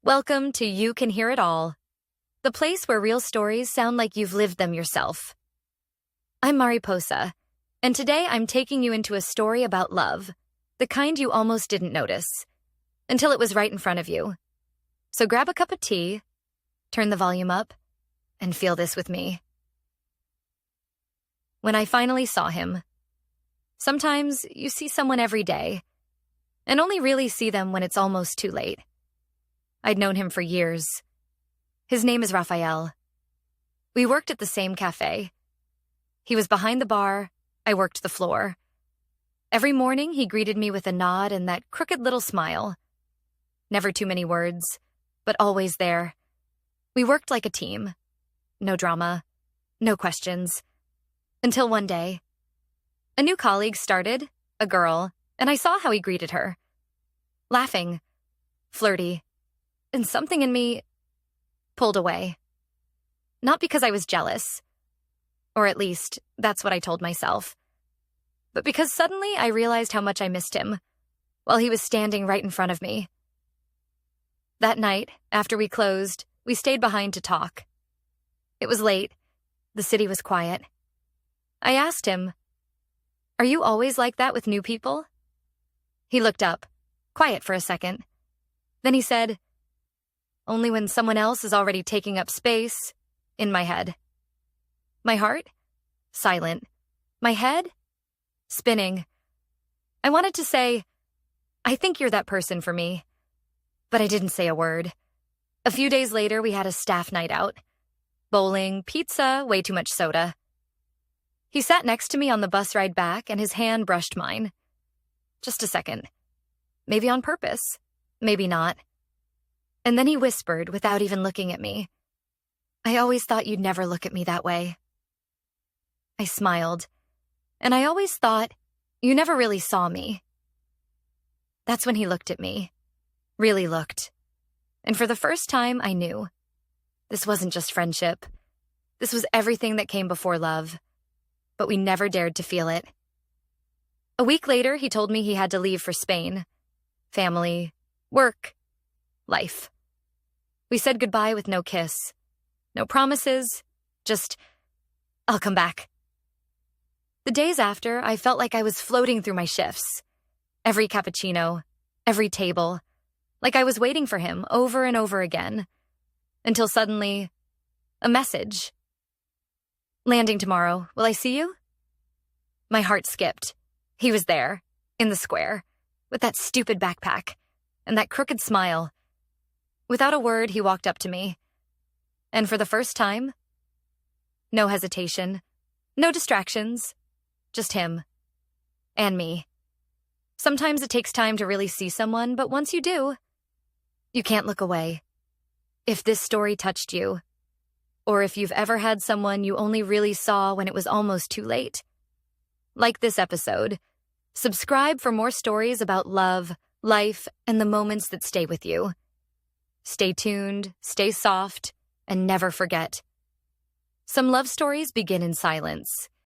Welcome to You Can Hear It All, the place where real stories sound like you've lived them yourself. I'm Mariposa, and today I'm taking you into a story about love, the kind you almost didn't notice, until it was right in front of you. So grab a cup of tea, turn the volume up, and feel this with me. When I finally saw him, sometimes you see someone every day, and only really see them when it's almost too late. I'd known him for years. His name is Raphael. We worked at the same cafe. He was behind the bar, I worked the floor. Every morning he greeted me with a nod and that crooked little smile. Never too many words, but always there. We worked like a team. No drama, no questions. Until one day, a new colleague started, a girl, and I saw how he greeted her. Laughing, flirty, and something in me pulled away. Not because I was jealous, or at least that's what I told myself, but because suddenly I realized how much I missed him while he was standing right in front of me. That night, after we closed, we stayed behind to talk. It was late. The city was quiet. I asked him, "Are you always like that with new people?" He looked up, quiet for a second. Then he said, "Only when someone else is already taking up space in my head." My heart? Silent. My head? Spinning. I wanted to say, "I think you're that person for me." But I didn't say a word. A few days later, we had a staff night out. Bowling, pizza, way too much soda. He sat next to me on the bus ride back, and his hand brushed mine. Just a second. Maybe on purpose. Maybe not. And then he whispered without even looking at me, "I always thought you'd never look at me that way." I smiled, and I always thought you never really saw me. That's when he looked at me, really looked. And for the first time, I knew. This wasn't just friendship. This was everything that came before love. But we never dared to feel it. A week later, he told me he had to leave for Spain. Family, work, life. We said goodbye with no kiss. No promises, just, "I'll come back." The days after, I felt like I was floating through my shifts. Every cappuccino, every table, like I was waiting for him over and over again. Until suddenly, a message. "Landing tomorrow. Will I see you?" My heart skipped. He was there, in the square, with that stupid backpack, and that crooked smile. Without a word, he walked up to me. And for the first time, no hesitation, no distractions, just him. And me. Sometimes it takes time to really see someone, but once you do, you can't look away. If this story touched you, or if you've ever had someone you only really saw when it was almost too late, like this episode, subscribe for more stories about love, life, and the moments that stay with you. Stay tuned, stay soft, and never forget. Some love stories begin in silence.